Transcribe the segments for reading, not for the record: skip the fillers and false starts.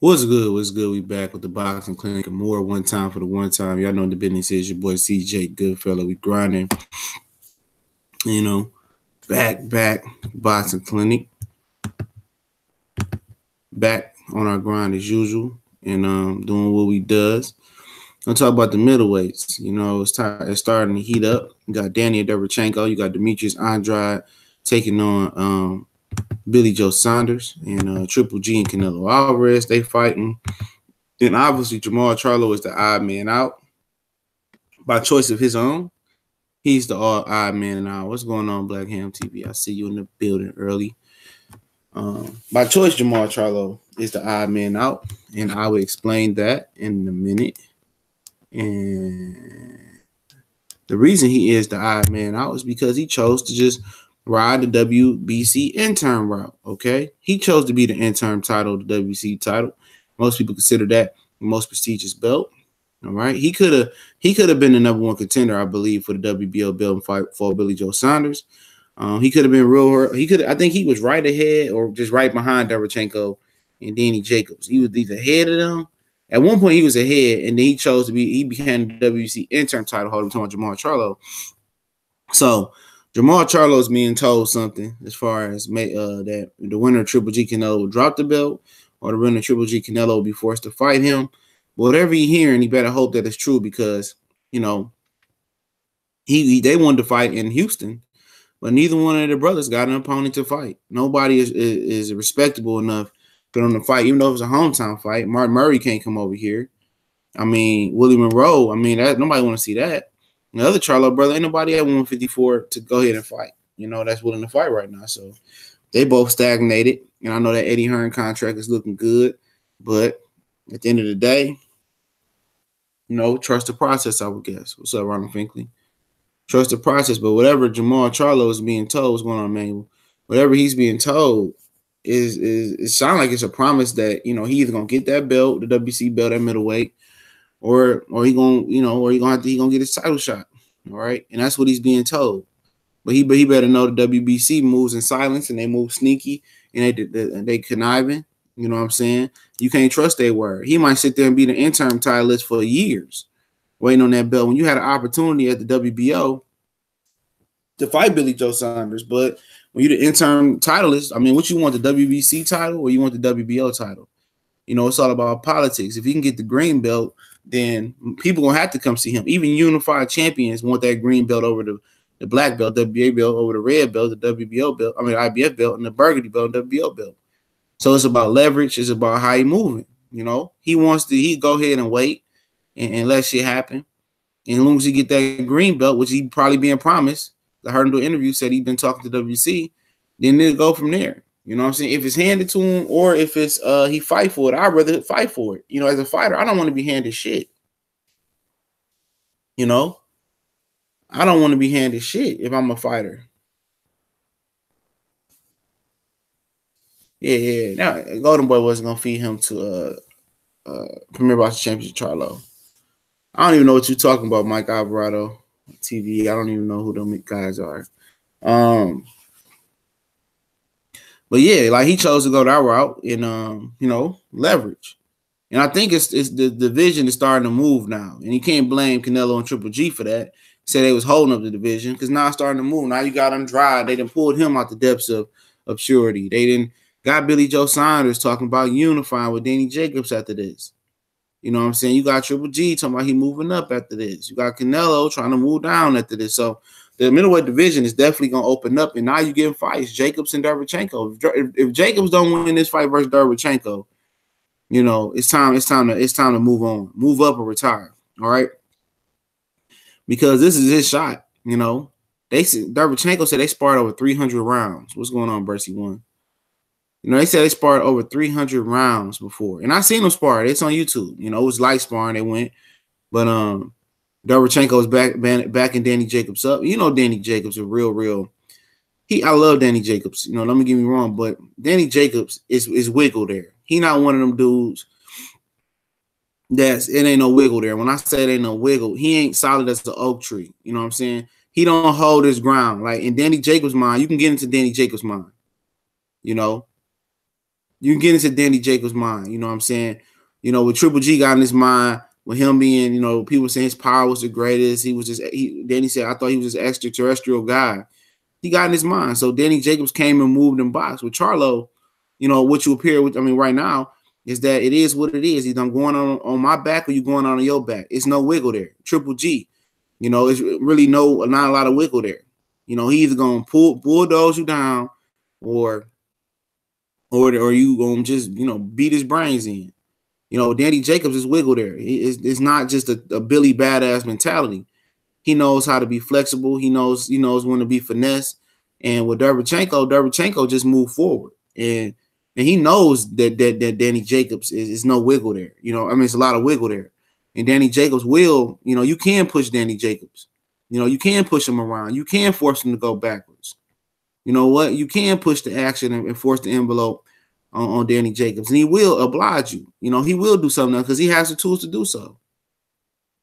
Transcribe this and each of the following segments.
What's good? What's good? We back with the boxing clinic and more. One time for the one time. Y'all know what the business is. Your boy CJ Goodfella. We grinding. Back boxing clinic. Back on our grind as usual and doing what we does. I'm talk about the middleweights. It's starting to heat up. You got Daniel Derevyanc. You got Demetrius Andrade taking on Billy Joe Saunders and Triple G and Canelo Alvarez. They fighting. Then obviously Jermall Charlo is the odd man out by choice of his own. He's the odd man out. What's going on, Black Ham TV? I see you in the building early. By choice, Jermall Charlo is the odd man out, and I will explain that in a minute. And the reason he is the odd man out is because he chose to just ride the WBC intern route, okay? He chose to be the interim title, the WBC title. Most people consider that the most prestigious belt, all right? He could have been the number one contender, I believe, for the WBO belt and fight for Billy Joe Saunders. He could have been real. I think he was right ahead or just right behind Derevyanc and Danny Jacobs. He was either ahead of them. At one point, he was ahead, and then he became the WBC interim title holder. I'm talking about Jermall Charlo. So Jermall Charlo is being told something as far as that the winner of Triple G Canelo will drop the belt, or the winner of Triple G Canelo will be forced to fight him. Whatever you're hearing, you better hope that it's true because they wanted to fight in Houston, but neither one of the brothers got an opponent to fight. Nobody is respectable enough to put on the fight, even though it was a hometown fight. Martin Murray can't come over here. I mean, Willie Monroe. I mean, nobody want to see that. The other Charlo brother, ain't nobody at 154 to go ahead and fight. That's willing to fight right now. So they both stagnated. And I know that Eddie Hearn contract is looking good. But at the end of the day, trust the process, I would guess. What's up, Ronald Finkley? Trust the process. But whatever Jermall Charlo is being told, what's going on, Manuel? Whatever he's being told is it sounds like it's a promise that, he either going to get that belt, the WBC belt at middleweight, or he gonna get his title shot. All right. And that's what he's being told. But he better know the WBC moves in silence and they move sneaky and they conniving. You know what I'm saying? You can't trust their word. He might sit there and be the interim titleist for years waiting on that belt when you had an opportunity at the WBO to fight Billy Joe Saunders. But when you're the interim titleist, I mean, what you want, the WBC title or you want the WBO title? It's all about politics. If he can get the green belt, then people going to have to come see him. Even unified champions want that green belt over the black belt, WBA belt over the red belt, the WBO belt, IBF belt, and the burgundy belt, and WBO belt. So it's about leverage. It's about how he moving. He go ahead and wait and let shit happen. And as long as he get that green belt, which he probably being promised, I heard him do an interview, said he's been talking to WBC, then they'll go from there. You know what I'm saying? If it's handed to him or if it's he fight for it, I'd rather fight for it. As a fighter, I don't want to be handed shit. I don't want to be handed shit if I'm a fighter. Yeah. Now, Golden Boy wasn't going to feed him to Premier Boxing Championship Charlo. I don't even know what you're talking about, Mike Alvarado TV. I don't even know who them guys are. But yeah, like he chose to go that route and leverage. And I think it's the division is starting to move now. And you can't blame Canelo and Triple G for that. Say they was holding up the division because now it's starting to move. Now you got Andrade. They done pulled him out the depths of obscurity. They didn't got Billy Joe Saunders talking about unifying with Danny Jacobs after this. You know what I'm saying? You got Triple G talking about he moving up after this. You got Canelo trying to move down after this. So the middleweight division is definitely going to open up, and now you're getting fights, Jacobs and Derevyanc. If Jacobs don't win this fight versus Derevyanc, it's time to move on, move up or retire. All right, because this is his shot. They said Derevyanc said they sparred over 300 rounds. What's going on, Bercy One? They said they sparred over 300 rounds before, and I seen them spar. It's on YouTube. It was light sparring. They went, but Derevyanc was backing Danny Jacobs up. Danny Jacobs is real. I love Danny Jacobs. Let me get me wrong, but Danny Jacobs is wiggle there. He not one of them dudes it ain't no wiggle there. When I say it ain't no wiggle, he ain't solid as the oak tree. You know what I'm saying? He don't hold his ground. Like in Danny Jacobs' mind, you can get into Danny Jacobs' mind. you can get into Danny Jacobs' mind. You know what I'm saying? You know, with Triple G got in his mind, with him being, you know, people saying his power was the greatest. Danny said, I thought he was just extraterrestrial guy. He got in his mind. So Danny Jacobs came and moved and boxed. With Charlo, you know, what you appear with, I mean, right now, is that it is what it is. Either I'm going on my back or you going on your back. It's no wiggle there. Triple G, you know, it's really not a lot of wiggle there. You know, he either gonna bulldoze you down, or you gonna just, you know, beat his brains in. You know, Danny Jacobs is wiggle there. It's not just a Billy badass mentality. He knows how to be flexible. He knows when to be finesse. And with Derevyanc just moved forward, and he knows that Danny Jacobs is no wiggle there. You know, I mean, it's a lot of wiggle there. And Danny Jacobs will, you know, you can push Danny Jacobs. You know, you can push him around. You can force him to go backwards. You know what? You can push the action and force the envelope on Danny Jacobs, and he will oblige you. You know, he will do something because he has the tools to do so.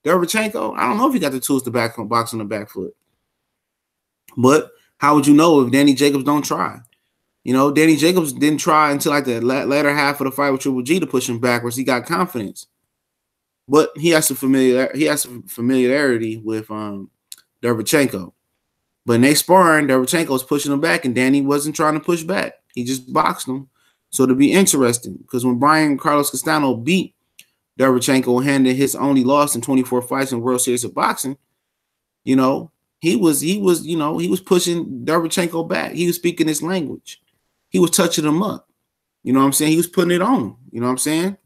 Derevyanc, I don't know if he got the tools to box on the back foot. But how would you know if Danny Jacobs don't try? You know, Danny Jacobs didn't try until like the latter half of the fight with Triple G to push him backwards. He got confidence. But he has some familiarity with Derevyanc. But in they sparring, Derevyanc was pushing him back, and Danny wasn't trying to push back. He just boxed him. So it'll be interesting, because when Brian Carlos Castano beat Derevyanc, handed his only loss in 24 fights in World Series of Boxing, you know, he was pushing Derevyanc back. He was speaking his language. He was touching him up. You know what I'm saying? He was putting it on. You know what I'm saying?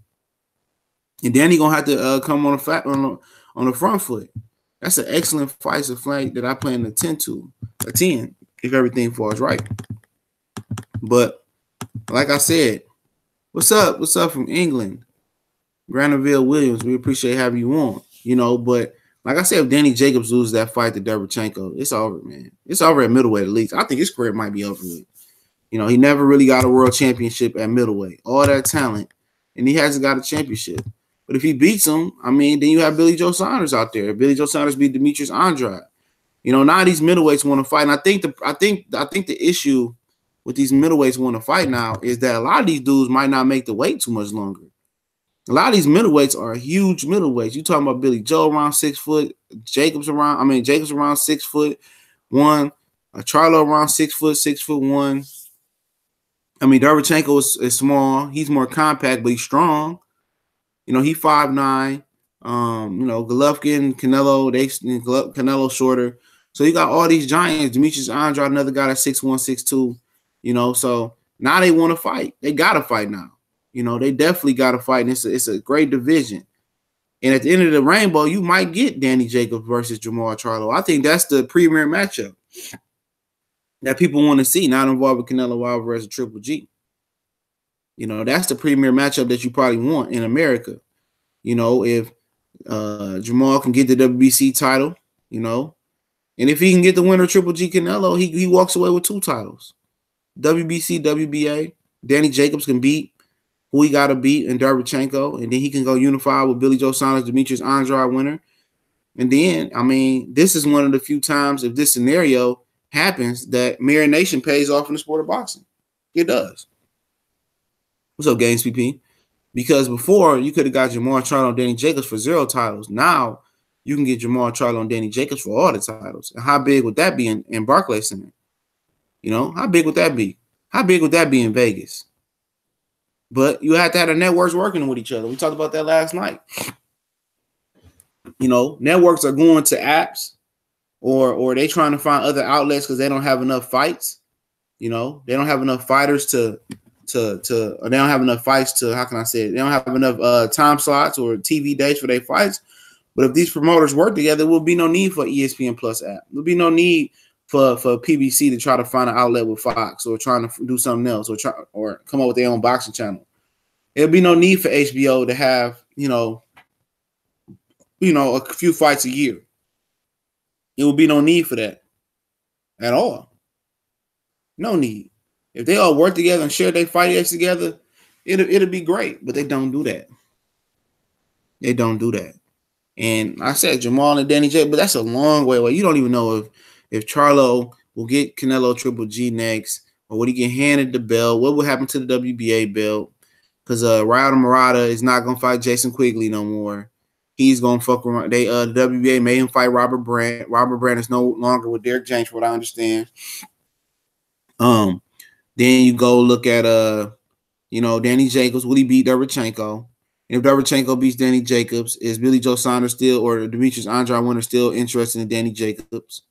And Danny gonna have to come on the front foot. That's an excellent fight of flank that I plan to attend if everything falls right. But like I said, what's up? What's up from England? Granville Williams, we appreciate having you on. You know, but like I said, if Danny Jacobs loses that fight to Derevyanc, it's over, man. It's over at middleweight at least. I think his career might be over with. You know, he never really got a world championship at middleweight. All that talent, and he hasn't got a championship. But if he beats him, I mean, then you have Billy Joe Saunders out there. If Billy Joe Saunders beat Demetrius Andrade, you know, now these middleweights want to fight. And I think the issue with these middleweights want to fight now is that a lot of these dudes might not make the weight too much longer. A lot of these middleweights are huge middleweights. You talking about Billy Joe around 6 foot, Jacobs around 6'1", Charlo around 6 foot, 6'1". I mean, Derevyanc is small. He's more compact, but he's strong. You know, he 5'9". You know, Golovkin, Canelo shorter. So you got all these giants. Demetrius Andrade, another guy that's 6'1", 6'2". You know, so now they want to fight. They got to fight now. You know, they definitely got to fight. And it's a great division. And at the end of the rainbow, you might get Danny Jacobs versus Jermall Charlo. I think that's the premier matchup that people want to see, not involving Canelo Alvarez or Triple G. You know, that's the premier matchup that you probably want in America. You know, if Jermall can get the WBC title, you know, and if he can get the winner Triple G Canelo, he walks away with 2 titles. WBC, WBA. Danny Jacobs can beat who he got to beat in Derevyanc, and then he can go unify with Billy Joe Saunders, Demetrius Andrade winner. And then, I mean, this is one of the few times, if this scenario happens, that marination pays off in the sport of boxing. It does. What's up, Games PP? Because before, you could have got Jermall Charlo and Danny Jacobs for 0 titles. Now, you can get Jermall Charlo and Danny Jacobs for all the titles. And how big would that be in Barclays Center? You know, how big would that be? How big would that be in Vegas? But you have to have the networks working with each other. We talked about that last night. You know, networks are going to apps, or they trying to find other outlets because they don't have enough fights. You know, they don't have enough fighters or they don't have enough fights to, how can I say it? They don't have enough time slots or TV days for their fights. But if these promoters work together, there will be no need for ESPN Plus app. There'll be no need for PBC to try to find an outlet with Fox, or trying to do something else, or come up with their own boxing channel. There'll be no need for HBO to have, you know, a few fights a year. It will be no need for that at all. No need. If they all work together and share their fight days together, it'll be great. But they don't do that. They don't do that. And I said Jermall and Danny J, but that's a long way away. You don't even know if Charlo will get Canelo Triple G next, or would he get handed the belt? What will happen to the WBA belt? because Ryder Murata is not gonna fight Jason Quigley no more. He's gonna fuck around. The WBA made him fight Robert Brandt. Robert Brandt is no longer with Derek James, from what I understand. Then you go look at Danny Jacobs. Will he beat Derevyanc? If Derevyanc beats Danny Jacobs, is Billy Joe Saunders still, or Demetrius Andrade winner, still interested in Danny Jacobs?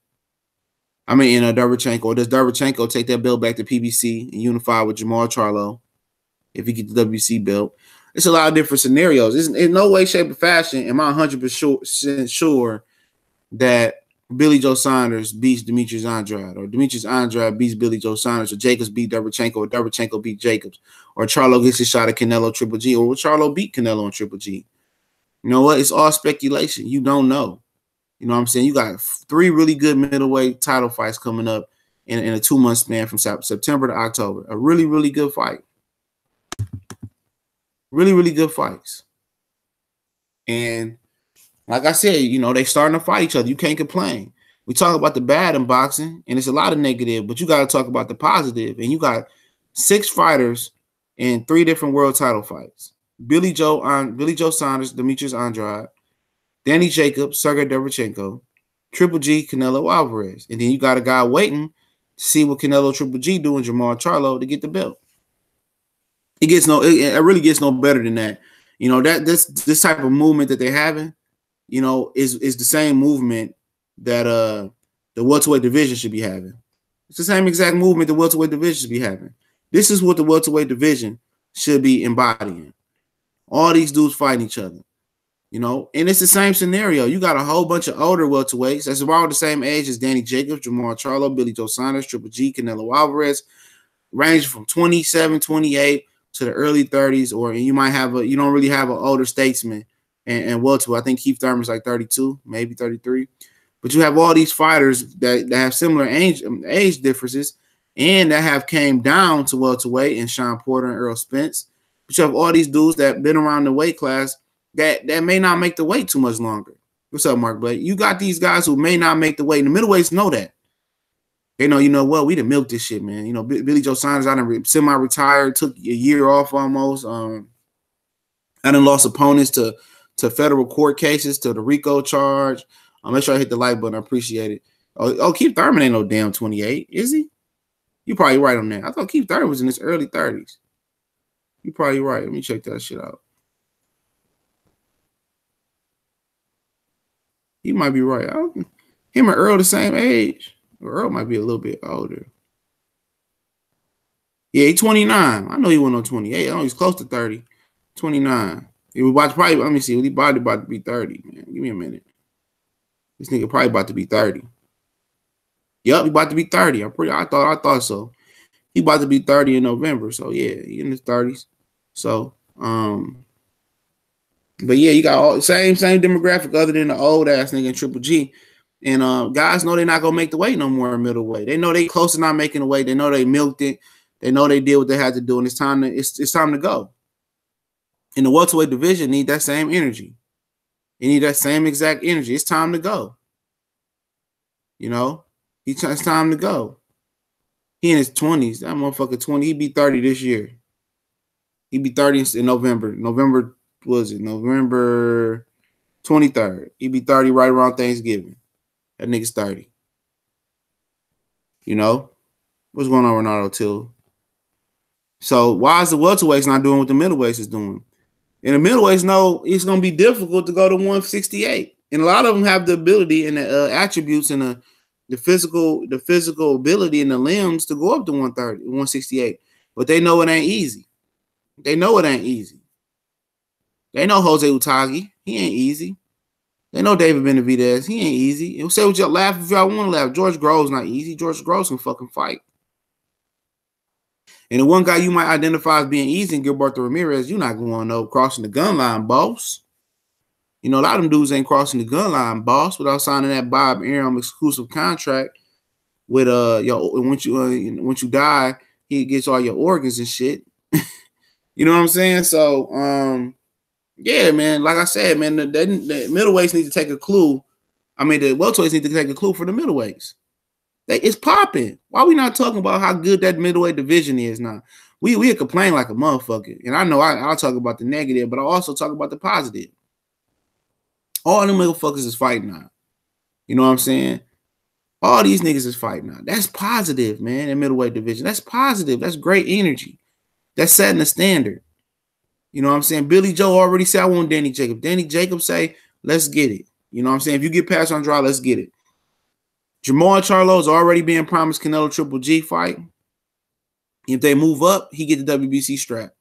I mean, in Derevyanc, or does Derevyanc take that belt back to PBC and unify with Jermall Charlo if he gets the WBC belt? It's a lot of different scenarios. It's in no way, shape, or fashion am I 100% sure that Billy Joe Saunders beats Demetrius Andrade, or Demetrius Andrade beats Billy Joe Saunders, or Jacobs beat Derevyanc, or Derevyanc beat Jacobs, or Charlo gets his shot at Canelo Triple G, or will Charlo beat Canelo and Triple G? You know what? It's all speculation. You don't know. You know what I'm saying? You got 3 really good middleweight title fights coming up in a 2-month span from September to October. A really, really good fight. Really, really good fights. And like I said, they starting to fight each other. You can't complain. We talk about the bad in boxing, and it's a lot of negative, but you got to talk about the positive. And you got 6 fighters in 3 different world title fights. Billy Joe Saunders, Demetrius Andrade, Danny Jacobs, Sergey Derevyanc, Triple G, Canelo Alvarez. And then you got a guy waiting to see what Canelo Triple G do in Jermall Charlo to get the belt. It really gets no better than that. This type of movement that they're having, is the same movement that the welterweight division should be having. It's the same exact movement the welterweight division should be having. This is what the welterweight division should be embodying. All these dudes fighting each other. And it's the same scenario. You got a whole bunch of older welterweights that's around the same age as Danny Jacobs, Jermall Charlo, Billy Joe Saunders, Triple G, Canelo Alvarez, ranging from 27, 28 to the early 30s, or you don't really have an older statesman and welterweight. I think Keith Thurman's like 32, maybe 33. But you have all these fighters that have similar age differences and that have came down to welterweight, and Sean Porter and Earl Spence. But you have all these dudes that have been around the weight class that may not make the weight too much longer. What's up, Mark Blake? You got these guys who may not make the weight. And the middleweights know that. They know, we done milked this shit, man. Billy Joe Saunders, I done semi-retired, took a year off almost. I done lost opponents to federal court cases, to the RICO charge. Make sure I hit the like button. I appreciate it. Keith Thurman ain't no damn 28, is he? You probably right on that. I thought Keith Thurman was in his early 30s. You probably right. Let me check that shit out. He might be right. Him and Earl the same age. Earl might be a little bit older. Yeah, he's 29. I know he went on 28. I know he's close to 30. 29. He was about to probably, let me see. He about to be 30, man. Give me a minute. This nigga probably about to be 30. Yep, he about to be 30. I thought so. He about to be 30 in November. So yeah, he in his 30s. So but yeah, you got all same demographic other than the old ass nigga in Triple G. And guys know they're not gonna make the weight no more in middleweight. They know they close to not making the weight. They know they milked it. They know they did what they had to do, and it's time to go. And the welterweight division need that same energy. You need that same exact energy. It's time to go. It's time to go. He in his 20s. That motherfucker 20. He be 30 this year. He be 30 in November. November 23rd. He be 30 right around Thanksgiving. That nigga's 30. What's going on, Ronaldo Till? So why is the welterweights not doing what the middleweights is doing? And the middleweights know it's going to be difficult to go to 168. And a lot of them have the ability and the attributes and the physical ability and the limbs to go up to 130, 168. But they know it ain't easy. They know it ain't easy. They know Jose Utagi. He ain't easy. They know David Benavidez. He ain't easy. And say what y'all laugh if y'all want to laugh. George Groves not easy. George Groves can fucking fight. And the one guy you might identify as being easy in Gilberto Ramirez, you're not going no crossing the gun line, boss. A lot of them dudes ain't crossing the gun line, boss, without signing that Bob Arum exclusive contract with once you die, he gets all your organs and shit. You know what I'm saying? So yeah, man, like I said, man, the middleweights need to take a clue. I mean, the welterweights need to take a clue for the middleweights. It's popping. Why we not talking about how good that middleweight division is now? We complain like a motherfucker. And I know I'll talk about the negative, but I'll also talk about the positive. All them motherfuckers is fighting now. You know what I'm saying? All these niggas is fighting now. That's positive, man, in middleweight division. That's positive. That's great energy. That's setting the standard. You know what I'm saying? Billy Joe already said, I want Danny Jacobs. Danny Jacobs say, let's get it. You know what I'm saying? If you get past Andrade, let's get it. Jamal Charlo's already being promised Canelo Triple G fight. If they move up, he get the WBC strap.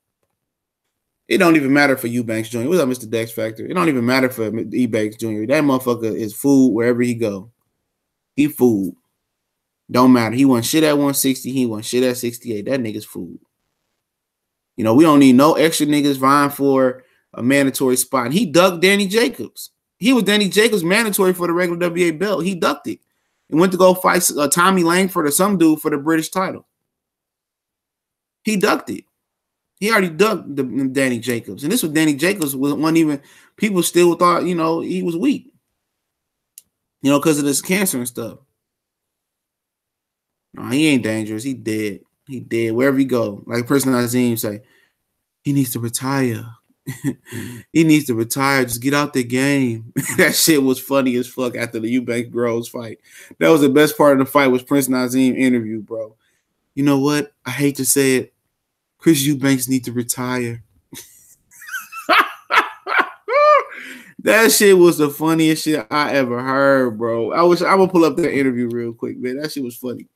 It don't even matter for Eubank Jr. What's up, Mr. Dex Factor? It don't even matter for Eubank Jr. That motherfucker is food wherever he go. He food. Don't matter. He won shit at 160. He won shit at 68. That nigga's food. You know, we don't need no extra niggas vying for a mandatory spot. And he ducked Danny Jacobs. He was Danny Jacobs mandatory for the regular WBA belt. He ducked it and went to go fight Tommy Langford or some dude for the British title. He ducked it. He already ducked Danny Jacobs. And this was Danny Jacobs wasn't even, people still thought, you know, he was weak. You know, because of this cancer and stuff. No, he ain't dangerous. He dead. He dead. Wherever he go. Like Person Azim say, he needs to retire. He needs to retire. Just get out the game. That shit was funny as fuck after the Eubank Groves fight. That was the best part of the fight was Prince Nazim interview, bro. You know what? I hate to say it. Chris Eubanks need to retire. That shit was the funniest shit I ever heard, bro. I will pull up that interview real quick, man. That shit was funny.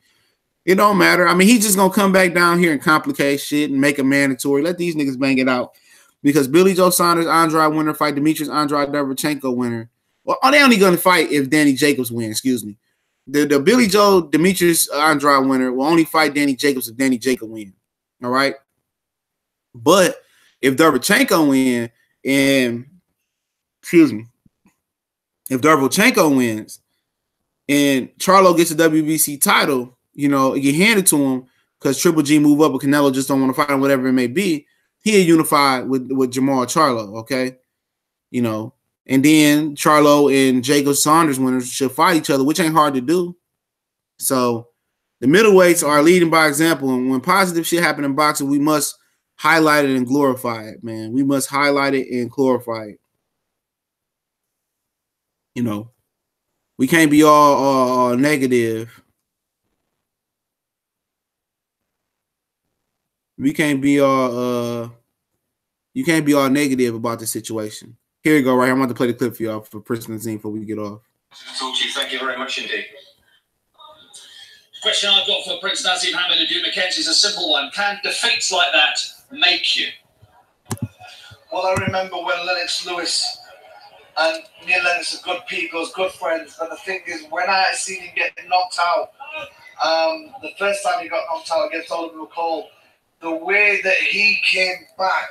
It don't matter. I mean, he's just gonna come back down here and complicate shit and make it mandatory. Let these niggas bang it out. Because Billy Joe Saunders, Andrade winner, fight Demetrius Andrade Derevyanc winner. Well, they only gonna fight if Danny Jacobs wins, excuse me. The Billy Joe Demetrius Andrade winner will only fight Danny Jacobs if Danny Jacobs wins. All right. But if Derevyanc win and if Derevyanc wins and Charlo gets a WBC title, you know, it get handed to him because Triple G move up, but Canelo just don't want to fight him, whatever it may be. He'll unify with Jamal Charlo, okay? You know, and then Charlo and Jacob Saunders winners should fight each other, which ain't hard to do. So the middleweights are leading by example, and when positive shit happen in boxing, we must highlight it and glorify it, man. We must highlight it and glorify it. You know, we can't be all negative. We can't be all you can't be all negative about the situation. Here we go, right? I'm about to play the clip for y'all for Prince Nazim before we get off. Thank you very much indeed. The question I've got for Prince Nazim Hamid and Hugh Mackenzie is a simple one. Can defeats like that make you? Well, I remember when Lennox Lewis and me and Lennox are good people, good friends, but the thing is, when I seen him get knocked out, the first time he got knocked out against Oliver McCall, the way that he came back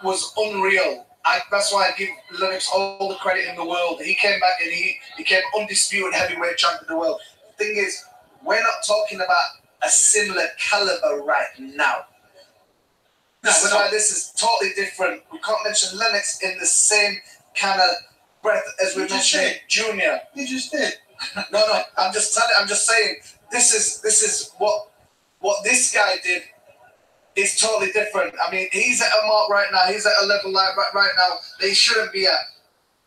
was unreal. That's why I give Lennox all the credit in the world. He came back and he became undisputed heavyweight champion of the world. The thing is, we're not talking about a similar caliber right now. This is why this is totally different. We can't mention Lennox in the same kind of breath as we mentioned Junior. You just did. No, I'm just saying this is what this guy did is totally different. I mean, he's at a mark right now. He's at a level like right now that he shouldn't be at.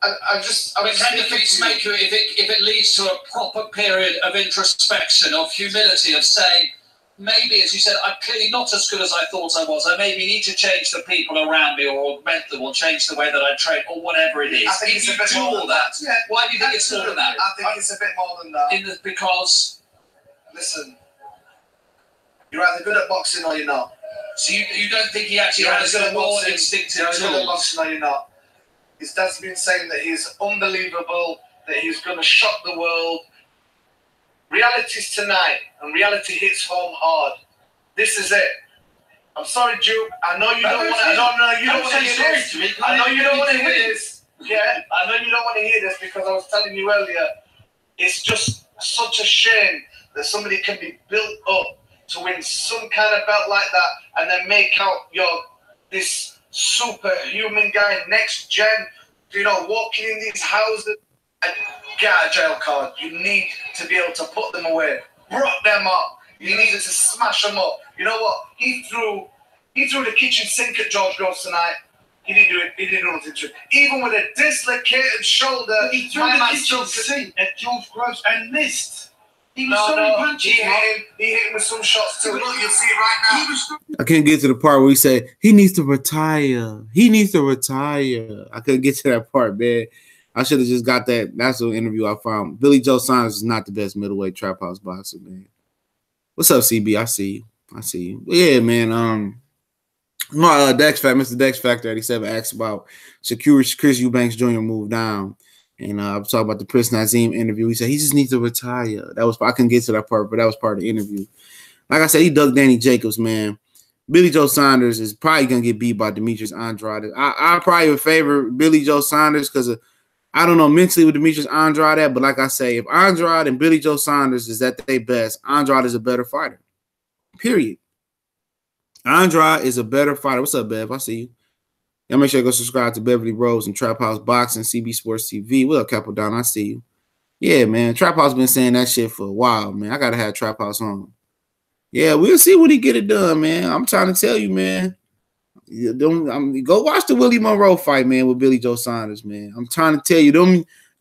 But can defeats make you if it leads to a proper period of introspection, of humility, of saying, maybe, as you said, I'm clearly not as good as I thought I was. I maybe need to change the people around me or augment them or change the way that I train or whatever it is. I think it's a bit more than that. Yeah. Why do you think it's more than that? I think it's a bit more than that. Because, listen, you're either good at boxing or you're not. So you don't think he actually has a more instinctive tools? You're good at boxing or you're not. His dad's been saying that he's unbelievable, that he's going to shock the world. Reality's tonight, and reality hits home hard. This is it. I'm sorry, Juke. I know you don't want to. I know you don't want to hear this. I know you don't want to hear this. Yeah, I know you don't want to hear this because I was telling you earlier. It's just such a shame that somebody can be built up to win some kind of belt like that, and then make out this superhuman guy, next gen. You know, walking in these houses. get out of jail card. You need to be able to put them away, rock them up. You needed to smash them up. You know what? He threw the kitchen sink at George Groves tonight. He didn't do it. He didn't do nothing to it. Even with a dislocated shoulder, he threw the kitchen sink at George Groves and missed. He was punches. He hit him with some shots too. Look, you'll see it right now. I couldn't get to the part where he said he needs to retire. He needs to retire. I couldn't get to that part, man. I should have just got that. That's the interview I found. Billy Joe Saunders is not the best middleweight trap house boxer, man. What's up, CB? I see you. I see you. But yeah, man. Mr. Dex Factor 87 asked about Chris Eubank Jr. moved down. And I was talking about the Prince Nazim interview. He said he just needs to retire. I couldn't get to that part, but that was part of the interview. Like I said, he dug Danny Jacobs, man. Billy Joe Saunders is probably gonna get beat by Demetrius Andrade. I probably would favor Billy Joe Saunders because I don't know mentally with Demetrius Andrade, but like I say, if Andrade and Billy Joe Saunders is at their best, Andrade is a better fighter. Period. Andrade is a better fighter. What's up, Bev? I see you. Y'all make sure you go subscribe to Beverly Rose and Trap House Boxing, CB Sports TV. What up, Capo Down? I see you. Yeah, man. Trap House been saying that shit for a while, man. I gotta have Trap House on. Yeah, we'll see when he get it done, man. I'm trying to tell you, man. Go watch the Willie Monroe fight, man, with Billy Joe Saunders, man. I'm trying to tell you,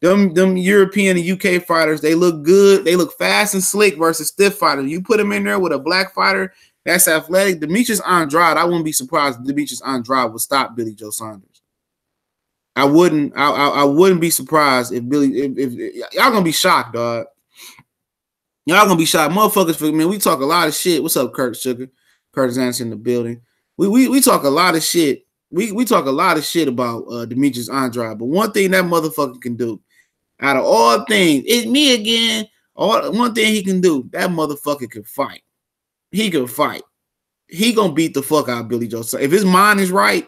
them European and UK fighters, they look good. They look fast and slick versus stiff fighters. You put them in there with a black fighter that's athletic. Demetrius Andrade, I wouldn't be surprised if Demetrius Andrade would stop Billy Joe Saunders. I wouldn't be surprised if y'all gonna be shocked, dog. Y'all gonna be shocked, motherfuckers. Man, we talk a lot of shit. What's up, Kurt Sugar? Curtis Anderson in the building. We talk a lot of shit. We talk a lot of shit about Demetrius Andrade, but one thing that motherfucker can do, out of all things, it's me again. One thing he can do, that motherfucker can fight. He can fight. He gonna beat the fuck out of Billy Joe. If his mind is right,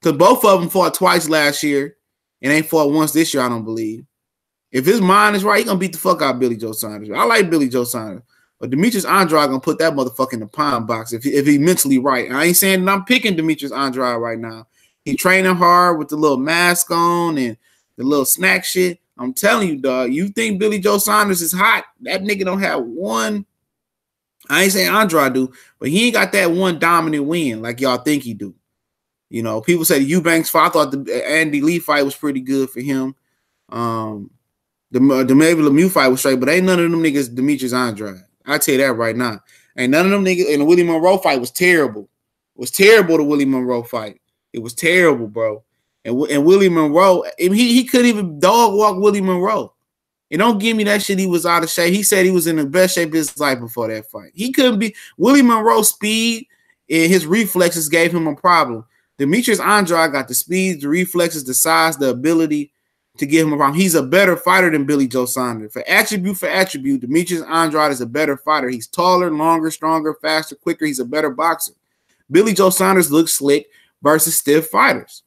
because both of them fought twice last year and ain't fought once this year, I don't believe. If his mind is right, he gonna beat the fuck out of Billy Joe Saunders. I like Billy Joe Saunders, but Demetrius Andrade gonna put that motherfucker in the pine box if he mentally right. I ain't saying that I'm picking Demetrius Andrade right now. He training hard with the little mask on and the little snack shit. I'm telling you, dog. You think Billy Joe Saunders is hot? That nigga don't have one. I ain't saying Andrade do, but he ain't got that one dominant win like y'all think he do. You know, people say the Eubanks fight. I thought the Andy Lee fight was pretty good for him. The Maybe Lemieux fight was straight, but ain't none of them niggas Demetrius Andrade. I tell you that right now. Ain't none of them niggas. And the Willie Monroe fight was terrible. It was terrible. The Willie Monroe fight. It was terrible, bro. And Willie Monroe, he couldn't even dog walk Willie Monroe. And don't give me that shit. He was out of shape. He said he was in the best shape of his life before that fight. He couldn't be. Willie Monroe's speed and his reflexes gave him a problem. Demetrius Andrade got the speed, the reflexes, the size, the ability to give him a problem. He's a better fighter than Billy Joe Saunders. For attribute, Demetrius Andrade is a better fighter. He's taller, longer, stronger, faster, quicker. He's a better boxer. Billy Joe Saunders looks slick versus stiff fighters.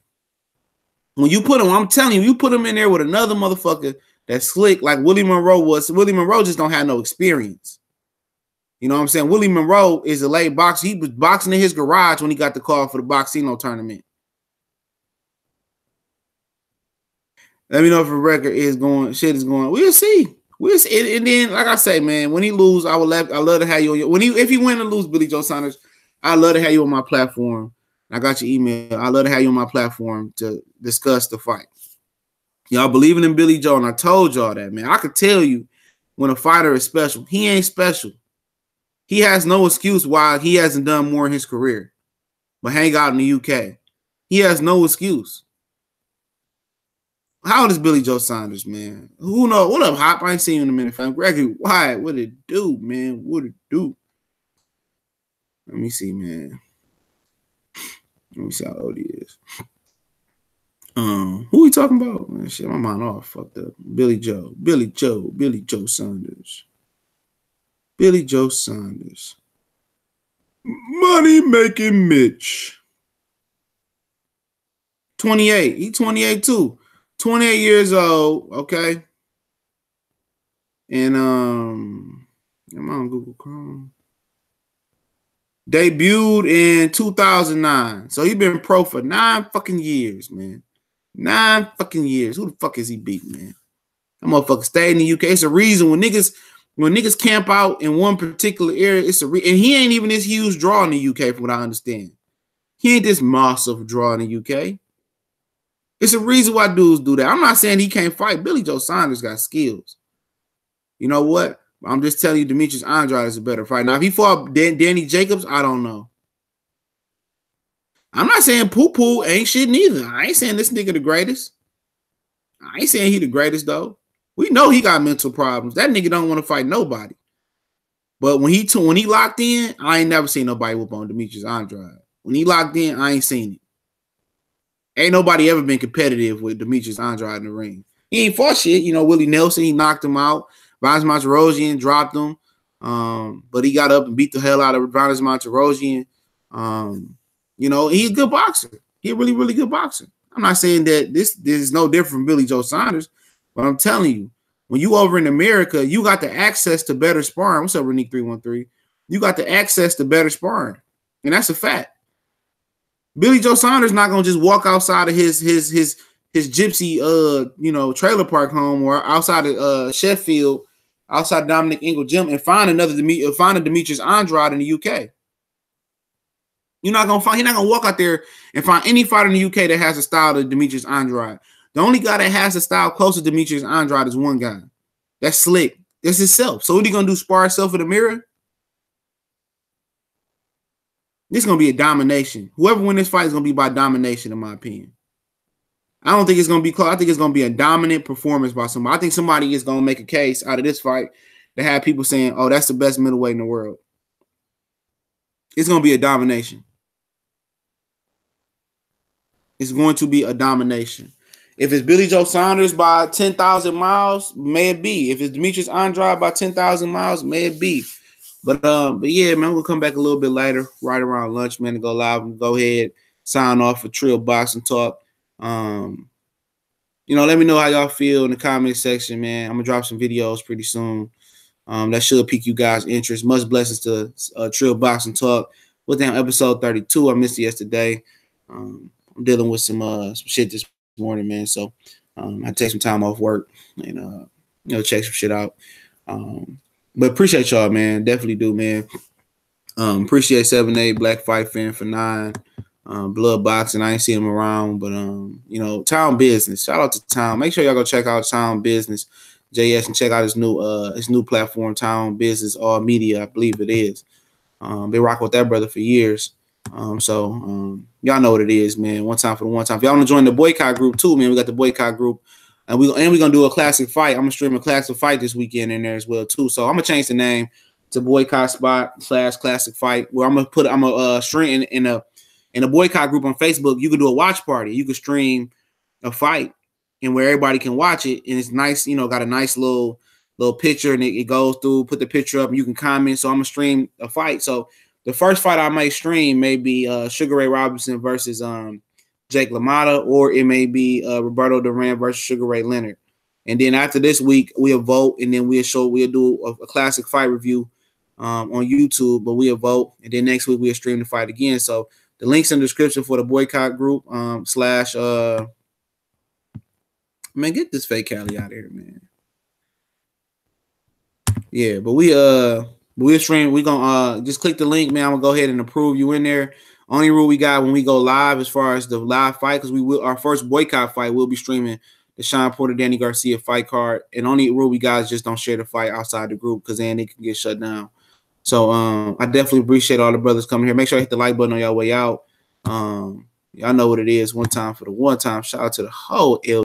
When you put him, I'm telling you, you put him in there with another motherfucker that's slick like Willie Monroe was. Willie Monroe just don't have no experience. You know what I'm saying? Willie Monroe is a late boxer. He was boxing in his garage when he got the call for the Boxino tournament. Let me know if the record is going, shit is going. We'll see. We'll see. And then, like I say, man, when he lose, I love to have you on your, if he win or lose, Billy Joe Saunders, I love to have you on my platform. I got your email. I love to have you on my platform to discuss the fight. Y'all believing in Billy Joe, and I told y'all that, man. I could tell you when a fighter is special. He ain't special. He has no excuse why he hasn't done more in his career, but hang out in the UK. He has no excuse. How old is Billy Joe Saunders, man? Who knows? What up, Hop? I ain't seen you in a minute, fam. Gregory, why? What it do, man? What it do? Let me see, man. Let me see how old he is. Who we talking about? Man, shit, my mind all fucked up. Billy Joe Saunders. Billy Joe Saunders. Money making Mitch. 28. He 28 too. 28 years old. Okay. And I'm on Google Chrome. Debuted in 2009. So he been pro for 9 fucking years, man. 9 fucking years. Who the fuck is he beating, man? That motherfucker stayed in the UK. It's a reason when niggas camp out in one particular area, it's and he ain't even this huge draw in the UK, from what I understand. He ain't this massive draw in the UK. It's a reason why dudes do that. I'm not saying he can't fight. Billy Joe Saunders got skills. You know what? I'm just telling you, Demetrius Andrade is a better fighter. Now, if he fought Danny Jacobs, I don't know. I'm not saying Poo ain't shit neither. I ain't saying this nigga the greatest. I ain't saying he the greatest, though. We know he got mental problems. That nigga don't want to fight nobody. But when he locked in, I ain't never seen nobody whoop on Demetrius Andrade. When he locked in, I ain't seen it. Ain't nobody ever been competitive with Demetrius Andrade in the ring. He ain't fought shit. You know, Willie Nelson, he knocked him out. Vanes Monterosian dropped him. But he got up and beat the hell out of Vanes Monterosian. You know, he's a good boxer. He's a really, really good boxer. I'm not saying that this is no different from Billy Joe Saunders, but I'm telling you, when you over in America, you got the access to better sparring. What's up, Renique 313? You got the access to better sparring. And that's a fact. Billy Joe Saunders not gonna just walk outside of his gypsy you know, trailer park home or outside of Sheffield, outside Dominic Ingle Gym, and find a Demetrius Andrade in the UK. He's not gonna walk out there and find any fighter in the UK that has a style of Demetrius Andrade. The only guy that has a style close to Demetrius Andrade is one guy. That's Slick. That's himself. So what are you gonna do? Spar himself in the mirror? This is gonna be a domination. Whoever wins this fight is gonna be by domination, in my opinion. I don't think it's gonna be close. I think it's gonna be a dominant performance by somebody. I think somebody is gonna make a case out of this fight to have people saying, "Oh, that's the best middleweight in the world." It's gonna be a domination. It's going to be a domination. If it's Billy Joe Saunders by 10,000 miles, may it be. If it's Demetrius Andrade by 10,000 miles, may it be. But yeah, man, we'll come back a little bit later, right around lunch, man, to go live and go ahead, sign off for Trill Boxing Talk. You know, let me know how y'all feel in the comment section, man. I'm gonna drop some videos pretty soon. That should pique you guys' interest. Much blessings to Trill Boxing Talk. We're down episode 32. I missed it yesterday. I'm dealing with some shit this morning, man. So I take some time off work and you know, check some shit out. But appreciate y'all, man. Definitely do, man. Appreciate 7-8 Black Fight Fan for 9. Blood Boxing. I ain't seen him around, but you know, Town Business. Shout out to Town. Make sure y'all go check out Town Business, JS, and check out his new platform, Town Business All Media, I believe it is. Been rocking with that brother for years. So y'all know what it is, man. One time for the one time. If y'all want to join the Boycott Group too, man, we got the Boycott Group. And we're gonna do a classic fight. I'm gonna stream a classic fight this weekend in there as well too. So I'm gonna change the name to Boycott Spot / Classic Fight. Where I'm gonna stream in a Boycott Group on Facebook. You can do a watch party. You can stream a fight, and where everybody can watch it. And it's nice, you know, got a nice little picture, and it goes through. Put the picture up, and you can comment. So I'm gonna stream a fight. So the first fight I might stream may be Sugar Ray Robinson versus Jake LaMotta, or it may be Roberto Duran versus Sugar Ray Leonard. And then after this week, we'll vote, and then we'll do a classic fight review on YouTube, but we'll vote. And then next week, we'll stream the fight again. So the link's in the description for the Boycott Group / man, get this fake Cali out of here, man. Yeah, but we'll stream. We're gonna just click the link, man. I'm gonna go ahead and approve you in there. Only rule we got when we go live as far as the live fight, because our first boycott fight, we'll be streaming the Sean Porter Danny Garcia fight card. And only rule we got is just don't share the fight outside the group, because then it can get shut down. So I definitely appreciate all the brothers coming here. Make sure you hit the like button on your way out. Y'all know what it is. One time for the one time. Shout out to the whole